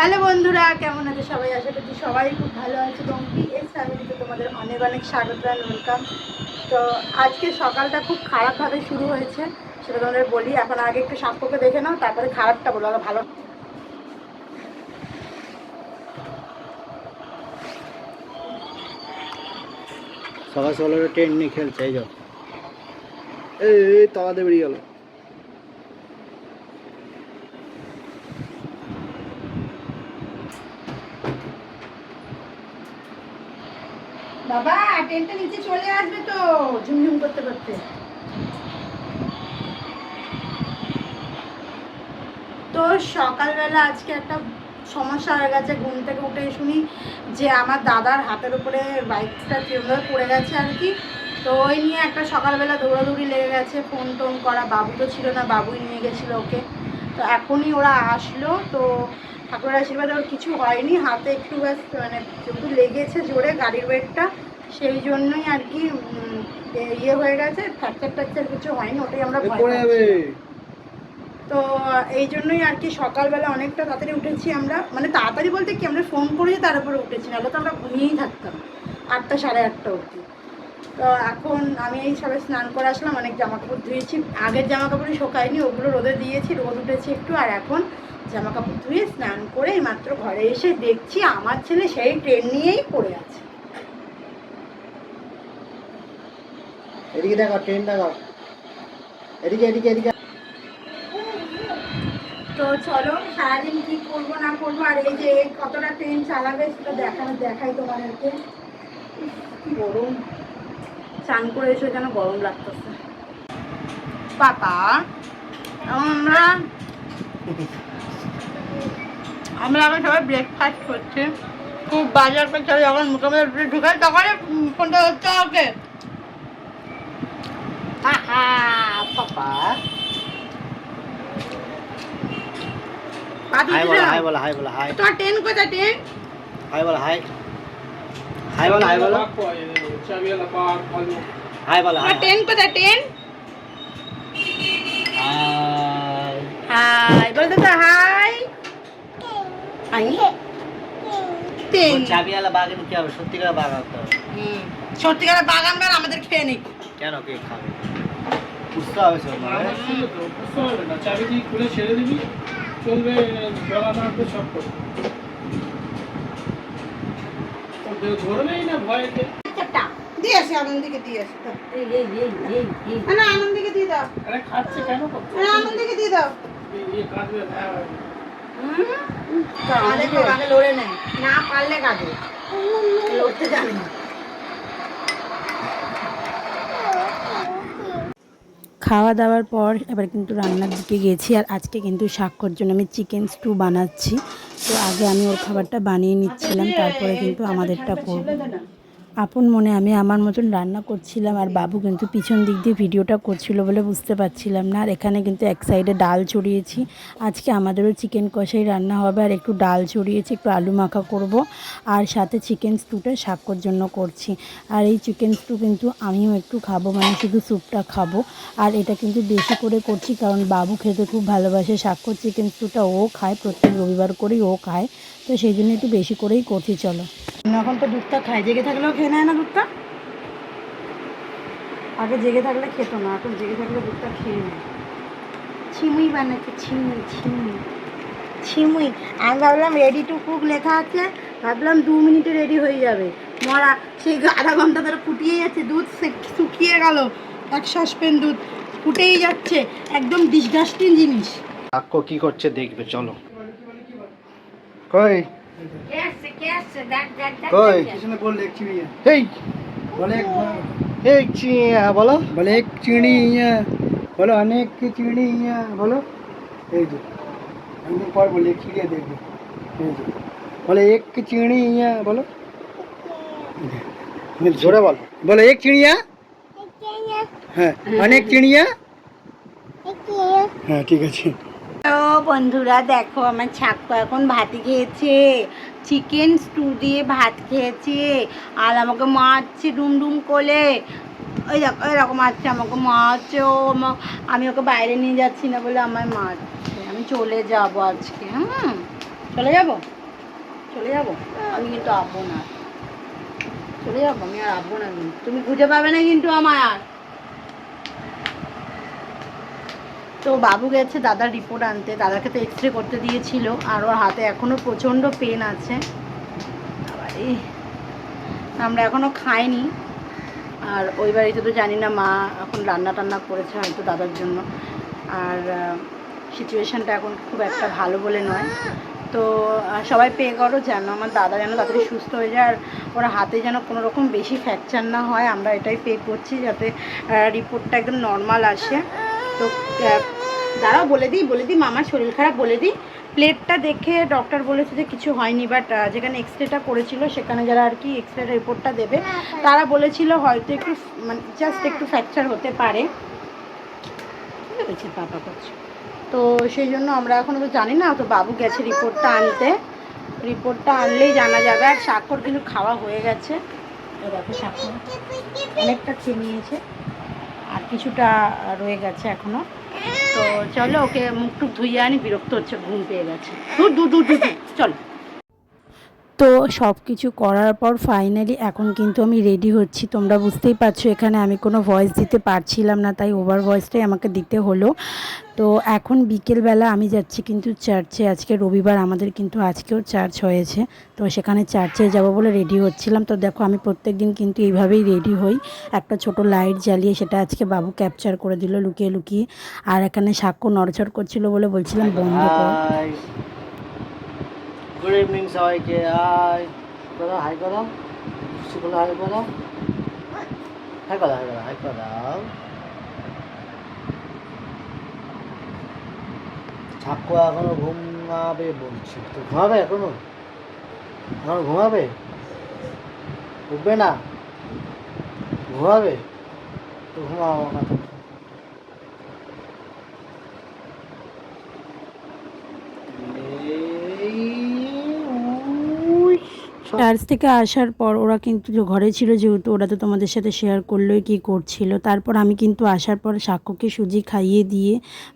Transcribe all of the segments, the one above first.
Hello বন্ধুরা, কেমন আছে সবাই? আশা করছি সবাই খুব ভালো আছে। ডঙ্কি এস ফ্যামিলিতে তোমাদের অনেক অনেক স্বাগত আর ওয়েলকাম। তো আজকে সকালটা খুব খারাপভাবে শুরু হয়েছে, সেটা তোমাদের বলি। এখন আগে একটু সাক্ষ্যকে দেখে নাও, তারপরে খারাপটা বলো, আগে ভালো। সকাল সকাল ট্রেন নিয়ে খেলছে, এই যাও এই তালাতে বেরিয়ে গেল। বাবা ট্রেনটা নিচে চলে আসবে তো, ঝুমঝুম করতে করতে। তো সকালবেলা আজকে একটা সমস্যা হয়ে গেছে। ঘুম থেকে উঠে শুনি যে আমার দাদার হাতের উপরে বাইকটা কীভাবে পড়ে গেছে আর কি। তো ওই নিয়ে একটা সকালবেলা দৌড়াদৌড়ি লেগে গেছে, ফোন টোন করা। বাবু তো ছিল না, বাবুই নিয়ে গেছিলো ওকে। তো এখনই ওরা আসলো। তো ঠাকুরের আশীর্বাদে ওর কিছু হয়নি, হাতে একটু ব্যাস মানে যেহেতু লেগেছে জোরে গাড়ির ওয়েটটা, সেই জন্যই আর কি ইয়ে হয়ে গেছে। ফ্র্যাকচার ট্র্যাকচার কিছু হয়নি, ওটাই আমরা ভয় পাচ্ছি। তো এই জন্যই আর কি সকালবেলা অনেকটা তাড়াতাড়ি উঠেছি আমরা, মানে তাড়াতাড়ি বলতে কি, আমরা ফোন করে তারপরে উঠেছি, নাহলে তো আমরা ঘুমিয়েই থাকতাম 8টা সাড়ে 8টা অবধি। তো এখন আমি এই সবে স্নান করে আসলাম, অনেক জামা কাপড় ধুয়েছি। আগের জামা কাপড়ই শোকায়নি, ওগুলো রোদে দিয়েছি, রোদ উঠেছে একটু। আর এখন জামা কাপড় ধুয়ে স্নান করে মাত্র ঘরে এসে দেখছি আমার ছেলে সেই ট্রেন নিয়েই পড়ে আছে। এদিকে দেখো, ট্রেন দেখো, এদিকে এদিকে এদিকে। তো চলো সারাদিন কি করবো না করবো, আর এই যে কতটা ট্রেন চালাবে সেটা দেখাই তোমাদেরকে। কি গরম, চান করে এসে যেন গরম লাগতেছে। পাপা আমরা এখন সবাই ব্রেকফাস্ট করছি। খুব বাজার করছে, যখন মুখে মুখে ঢুকাই তখন ফোনটা হচ্ছে ওকে। পাপা হাই বলো, হাই বলো, হাই বলো, হাই। তোমার ট্রেন কোথায়? ট্রেন হাই বলো, হাই। হাই বলো, হাই বলো, হাই বলো, হাই। ট্রেন কোথায়? ট্রেন হাই হাই বলতে তো হাই। ট্রেন চাবিওয়ালা বাগান কি হবে? সত্যিকার বাগান তো। সত্যিকারের বাগান গান আমাদের খেয়ে নিক। কেন, কে খাবে? বুঝতে হবে সব মানে। চাবি দিয়ে খুলে ছেড়ে দিবি, চলবে। জলা মারবে সব করবে, ধরবেই না ভয়েতে। দিয়ে আসি, আনন্দিকে দিয়ে আসি। না আনন্দিকে দিয়ে দাও। আরে খাচ্ছে কেন? আনন্দিকে দিয়ে দাও। কাঁদবে আগে লড়ে নেয়, না পারলে কাঁদে, লড়তে জানে না। খাওয়া দাওয়ার পর এবার কিন্তু রান্নার দিকে গেছি। আর আজকে কিন্তু সাক্ষর জন্য আমি চিকেন স্টু বানাচ্ছি। তো আগে আমি ওর খাবারটা বানিয়ে নিচ্ছিলাম, তারপরে কিন্তু আমাদেরটা করব। আপন মনে আমি আমার মতন রান্না করছিলাম, আর বাবু কিন্তু পিছন দিক দিয়ে ভিডিওটা করছিল বলে বুঝতে পারছিলাম না। আর এখানে কিন্তু এক সাইডে ডাল ছড়িয়েছি। আজকে আমাদেরও চিকেন কষাই রান্না হবে, আর একটু ডাল ছড়িয়েছি, একটু আলু মাখা করব, আর সাথে চিকেন স্টুটা সাক্ষর জন্য করছি। আর এই চিকেন স্টু কিন্তু আমিও একটু খাবো, মানে শুধু স্যুপটা খাবো। আর এটা কিন্তু বেশি করে করছি কারণ বাবু খেতে খুব ভালোবাসে সাক্ষর চিকেন স্টুটা, ও খায় প্রত্যেক রবিবার করেই ও খায়। তো সেই জন্য একটু বেশি করেই করছি। চলো, এখন তো দুধটা খায়, জেগে থাকলেও খেয়ে নেয় না দুধটা। আগে জেগে থাকলে খেতো না, এখন জেগে থাকলে দুধটা খেয়ে নেয়। ছিমুই বানাচ্ছে, ছিমুই ছিমুই ছিমুই। আমি ভাবলাম রেডি টু কুক লেখা আছে, ভাবলাম 2 মিনিটে রেডি হয়ে যাবে। মরা সেই আধা ঘন্টা ধরে ফুটিয়ে যাচ্ছে, দুধ শুকিয়ে গেল, এক সসপ্যান দুধ ফুটেই যাচ্ছে, একদম ডিসগাস্টিং জিনিস। কাকু কি করছে দেখবে, চলো। কই কই বলে এক চিড়িয়া, এই বলে এক চিড়িয়া, বলো বলে এক চিড়িয়া, বলো অনেক চিড়িয়া, বলো। এই যে অনেকদিন পর বলে এক চিড়িয়া দেখবে, এই যে বলে এক চিড়িয়া, বলো জোরে বল, বলো এক চিড়িয়া। হ্যাঁ, অনেক চিড়িয়া। হ্যাঁ ঠিক আছে। তো বন্ধুরা দেখো, আমার ছাক্কু এখন ভাত খেয়েছে, চিকেন স্টু দিয়ে ভাত খেয়েছে, আর আমাকে মারছে ডুম ডুম করে। ওই দেখো এরকম মারছে, আমাকে মারছে ও। আমি ওকে বাইরে নিয়ে যাচ্ছি না বলে আমায় মারছে। আমি চলে যাব আজকে। চলে যাব চলে যাব আমি কিন্তু আসবো না, চলে যাবো আমি আর আসবো না, তুমি খুঁজে পাবে না কিন্তু আমায় আর। তো বাবু গেছে দাদার রিপোর্ট আনতে, দাদাকে তো এক্স রে করতে দিয়েছিল, আর ওর হাতে এখনও প্রচণ্ড পেন আছে। আমরা এখনও খাইনি, আর ওই বাড়িতে তো জানি না মা এখন রান্না টান্না করেছে হয়তো দাদার জন্য, আর সিচুয়েশানটা এখন খুব একটা ভালো বলে নয়। তো সবাই পে করো যেন আমার দাদা যেন তাড়াতাড়ি সুস্থ হয়ে যায়, আর ওর হাতে যেন কোনো রকম বেশি ফ্র্যাকচার না হয়, আমরা এটাই পে করছি যাতে রিপোর্টটা একদম নর্মাল আসে। তো দাঁড়াও বলে দিই মামার শরীর খারাপ বলে দিই। প্লেটটা দেখে ডক্টর বলেছে যে কিছু হয়নি, বাট যেখানে এক্স রেটা করেছিল সেখানে যারা আর কি এক্স রে রিপোর্টটা দেবে তারা বলেছিল হয়তো একটু মানে জাস্ট একটু ফ্র্যাকচার হতে পারে, বুঝতে পেরেছি পাপা করছে। তো সেই জন্য আমরা এখনও তো জানি না, তো বাবু গেছে রিপোর্টটা আনতে, রিপোর্টটা আনলেই জানা যাবে। আর স্বাক্ষর কিন্তু খাওয়া হয়ে গেছে, দেখো স্বাক্ষর অনেকটা খেয়ে নিয়েছে, আর কিছুটা রয়ে গেছে এখনও। তো চলো ওকে মুখ টুক ধুইয়ে আনি, বিরক্ত হচ্ছে, ঘুম পেয়ে গেছে, দূর চলো। তো সব কিছু করার পর ফাইনালি এখন কিন্তু আমি রেডি হচ্ছি। তোমরা বুঝতেই পারছো এখানে আমি কোনো ভয়েস দিতে পারছিলাম না, তাই ওভার ভয়েসটাই আমাকে দিতে হলো। তো এখন বিকেলবেলা আমি যাচ্ছি কিন্তু চার্চে, আজকে রবিবার আমাদের কিন্তু আজকেও চার্চ হয়েছে, তো সেখানে চার্চে যাব বলে রেডি হচ্ছিলাম। তো দেখো আমি প্রত্যেক দিন কিন্তু এইভাবেই রেডি হই, একটা ছোট লাইট জ্বালিয়ে, সেটা আজকে বাবু ক্যাপচার করে দিল লুকিয়ে লুকিয়ে। আর এখানে সাক্ষ্য নড়চড় করছিল বলে বলছিলাম বন্ধ কর। গুড ইভিনিং সবাইকে, হাই করো, হাই করো, বলো হাই করো, হাই করো, হাই করো, হাই করো। ছাক্কু এখনো ঘুমাবে বলছি, তো ঘুমাবে এখনো ঘুমাবে, উঠবে না, ঘুমাবে তো ঘুমাবো না। চার্চ থেকে আসার পর ওরা কিন্তু ঘরে ছিল যেহেতু, ওরা তো তোমাদের সাথে শেয়ার করলোই কী করছিল। তারপর আমি কিন্তু আসার পর সাক্ষ্যকে সুজি খাইয়ে দিয়ে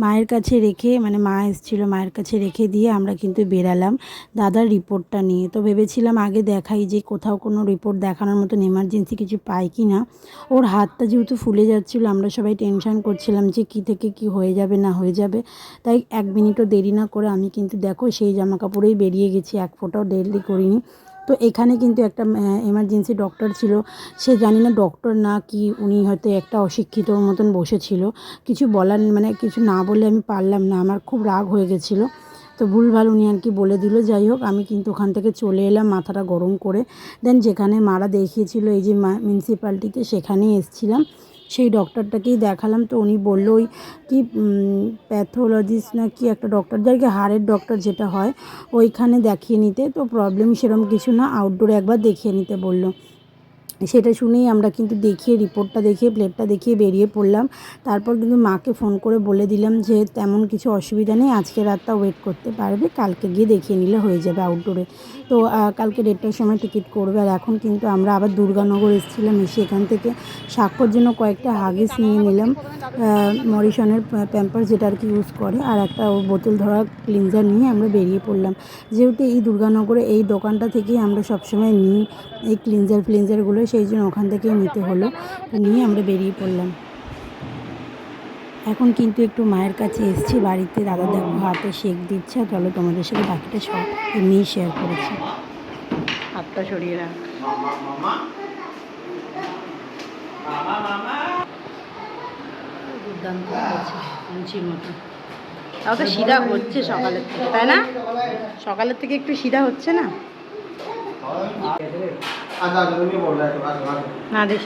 মায়ের কাছে রেখে, মানে মা এসেছিলো মায়ের কাছে রেখে দিয়ে আমরা কিন্তু বেরালাম দাদার রিপোর্টটা নিয়ে। তো ভেবেছিলাম আগে দেখাই যে কোথাও কোনো রিপোর্ট দেখানোর মতন এমার্জেন্সি কিছু পাই কি না। ওর হাতটা যেহেতু ফুলে যাচ্ছিলো, আমরা সবাই টেনশন করছিলাম যে কী থেকে কী হয়ে যাবে না হয়ে যাবে, তাই 1 মিনিটও দেরি না করে আমি কিন্তু দেখো সেই জামা কাপড়েই বেরিয়ে গেছি, 1 ফোঁটাও দেরি করিনি। তো এখানে কিন্তু একটা এমার্জেন্সি ডক্টর ছিল, সে জানি না ডক্টর না কি, উনি হয়তো একটা অশিক্ষিতর মতন বসেছিল, কিছু বলার মানে কিছু না বলে আমি পারলাম না, আমার খুব রাগ হয়ে গেছিলো। তো ভুলভাল উনি আর কি বলে দিল, যাই হোক আমি কিন্তু ওখান থেকে চলে এলাম মাথাটা গরম করে। দেন যেখানে মারা দেখিয়েছিল এই যে মিউনিসিপ্যালিটিতে, সেখানেই এসেছিলাম, সেই ডক্টরটাকেই দেখালাম। তো উনি বললো ওই কি প্যাথোলজিস্ট না কি একটা ডক্টর, যার কি হাড়ের ডক্টর যেটা হয়, ওইখানে দেখিয়ে নিতে। তো প্রবলেম সেরকম কিছু না, আউটডোরে একবার দেখিয়ে নিতে বললো। সেটা শুনেই আমরা কিন্তু দেখিয়ে রিপোর্টটা দেখিয়ে প্লেটটা দেখিয়ে বেরিয়ে পড়লাম। তারপর কিন্তু মাকে ফোন করে বলে দিলাম যে তেমন কিছু অসুবিধা নেই, আজকে রাতটা ওয়েট করতে পারবে, কালকে গিয়ে দেখিয়ে নিলে হয়ে যাবে আউটডোরে। তো কালকে 1:30টার সময় টিকিট করবে। আর এখন কিন্তু আমরা আবার দুর্গানগর এসেছিলাম, এসে এখান থেকে সাক্ষ্যর জন্য কয়েকটা হাগিস নিয়ে নিলাম, মরিসনের প্যাম্পার যেটা আর কি ইউজ করে, আর একটা বোতল ধরা ক্লিনজার নিয়ে আমরা বেরিয়ে পড়লাম। যেহেতু এই দুর্গানগরে এই দোকানটা থেকেই আমরা সবসময় নিই এই ক্লিনজারগুলো, সেই জন্য ওখান থেকেই নিতে হলো, তো নিয়ে আমরা বেরিয়ে পড়লাম। এখন কিন্তু একটু মায়ের কাছে এসেছি বাড়িতে, দাদা দেখো হাতে শেক দিচ্ছে, চলো তোমাদের সাথে বাকিটা সব এমনিই শেয়ার করেছি। হাতটা সরিয়ে রাখ, দুর্দান্ত হচ্ছে লুচির মতো। তাও তো সিধা হচ্ছে সকালের থেকে, তাই না? সকালের থেকে একটু সিধা হচ্ছে না, না দেখ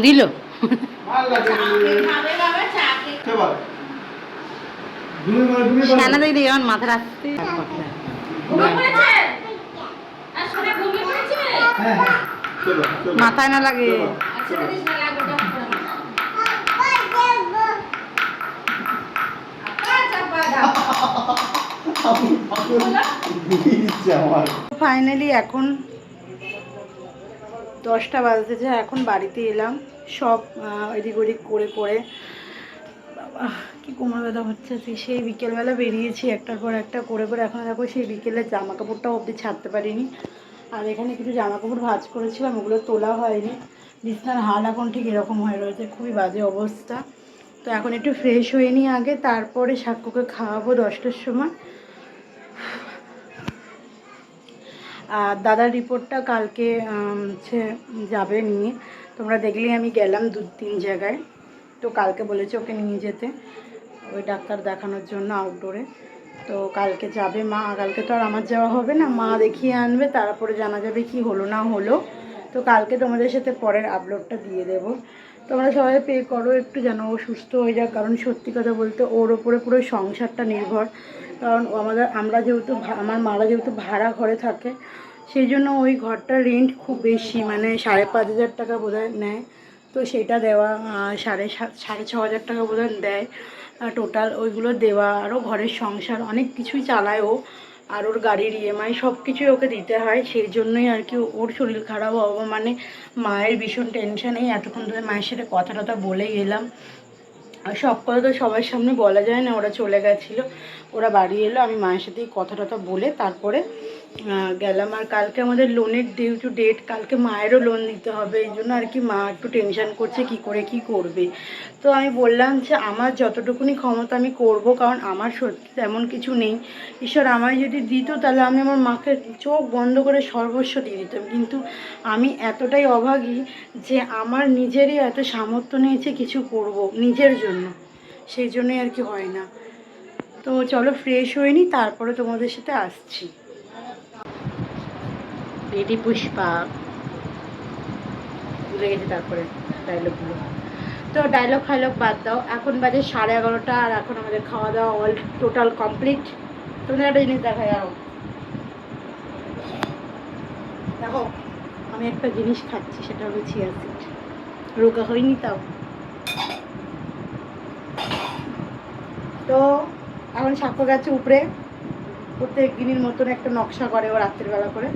দিল কেন দেখি আমার মাথা রাখতে মাথায় না লাগে। ফাইনালি এখন 10টা বাজতেছে, এখন বাড়িতে এলাম, সব এদিক ওদিক করে করে কি কোমর ব্যথা হচ্ছে, সেই বিকেলবেলা বেরিয়েছি একটার পর একটা করে করে, এখন দেখো সেই বিকেলের জামা কাপড়টাও অবধি ছাড়তে পারিনি। আর এখানে কিছু জামা কাপড় ভাঁজ করেছিলাম, ওগুলো তোলা হয়নি। বিছনার হাল এখন ঠিক এরকম হয়ে রয়েছে, খুবই বাজে অবস্থা। তো এখন একটু ফ্রেশ হয়ে নিই আগে, তারপরে সাক্ষ্যকে খাওয়াবো 10টার সময়। আর দাদার রিপোর্টটা কালকে হচ্ছে যাবে নিয়ে, তোমরা দেখলেই আমি গেলাম 2-3 জায়গায়। তো কালকে বলেছে ওকে নিয়ে যেতে ওই ডাক্তার দেখানোর জন্য আউটডোরে। তো কালকে যাবে মা, কালকে তো আর আমার যাওয়া হবে না, মা দেখিয়ে আনবে, তারপরে জানা যাবে কি হলো না হলো। তো কালকে তোমাদের সাথে পরের আপলোডটা দিয়ে দেবো। তোমরা সবাই পে করো একটু যেন ও সুস্থ হয়ে যায়, কারণ সত্যি কথা বলতে ওর ওপরে পুরো সংসারটা নির্ভর। কারণ আমরা যেহেতু আমার মারা যেহেতু ভাড়া ঘরে থাকে, সেই জন্য ওই ঘরটার রেন্ট খুব বেশি, মানে 5,500 টাকা বোধহয় নেয়। তো সেটা দেওয়া 6,500 টাকা বোধহয় দেয় টোটাল, ওইগুলো দেওয়া, আরও ঘরের সংসার অনেক কিছুই চালায় ও। আর ওর গাড়ির ইএমআই সব কিছুই ওকে দিতে হয়। সেই জন্যই আর কি ওর শরীর খারাপ হওয়া, মানে মায়ের ভীষণ টেনশন। এই এতক্ষণ ধরে মায়ের সাথে কথা টথা বলে গেলাম, আর সব কথা তো সবার সামনে বলা যায় না। ওরা চলে গেছিলো, ওরা বাড়ি এলো, আমি মায়ের সাথেই কথা টথা বলে তারপরে গেলাম। আর কালকে আমাদের লোনের ডিউ টু ডেট, কালকে মায়েরও লোন দিতে হবে, এই জন্য আর কি মা একটু টেনশান করছে কি করে কি করবে। তো আমি বললাম যে আমার যতটুকুনি ক্ষমতা আমি করব, কারণ আমার সত্যি তেমন কিছু নেই। ঈশ্বর আমায় যদি দিত তাহলে আমি আমার মাকে চোখ বন্ধ করে সর্বস্ব দিয়ে দিতাম, কিন্তু আমি এতটাই অভাগী যে আমার নিজেরই এত সামর্থ্য নেই যে কিছু করব নিজের জন্য, সেই জন্যই আর কি হয় না। তো চলো ফ্রেশ হয়ে নিই, তারপরে তোমাদের সাথে আসছি। রেডি পুষ্পা, ভুলে গেছি তারপরে ডায়লগগুলো। তো ডায়লগ ফাইলগ বাদ দাও, এখন বাজে 11:30, আর এখন আমাদের খাওয়া দাওয়া অল টোটাল কমপ্লিট। তোমাদের একটা জিনিস দেখাই, আরও দেখো আমি একটা জিনিস খাচ্ছি, সেটা হলো চিয়া সিড। রোগা হয়নি তাও। তো এখন সাক্ষ্য গেছে উপরে, প্রত্যেক দিনের মতন একটা নকশা করে ও রাত্রিবেলা করে।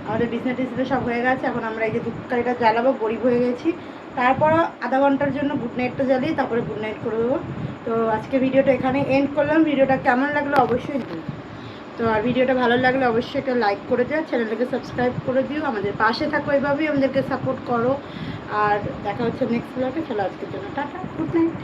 আমাদের বিছনা টিছনা সব হয়ে গেছে, এখন আমরা এই যে ধূপকাঠিটা জ্বালাবো, গরিব হয়ে গেছি। তারপর আধা ঘন্টার জন্য গুড নাইটটা জ্বালিয়ে তারপরে গুড নাইট করে দেবো। তো আজকে ভিডিওটা এখানে এন্ড করলাম। ভিডিওটা কেমন লাগলো অবশ্যই দিও। তো আর ভিডিওটা ভালো লাগলে অবশ্যই একটা লাইক করে দিও, চ্যানেলটাকে সাবস্ক্রাইব করে দিও, আমাদের পাশে থাকো, এভাবেই আমাদেরকে সাপোর্ট করো। আর দেখা হচ্ছে নেক্সট ব্লগে। চলো আজকের জন্য টাটা, গুড নাইট।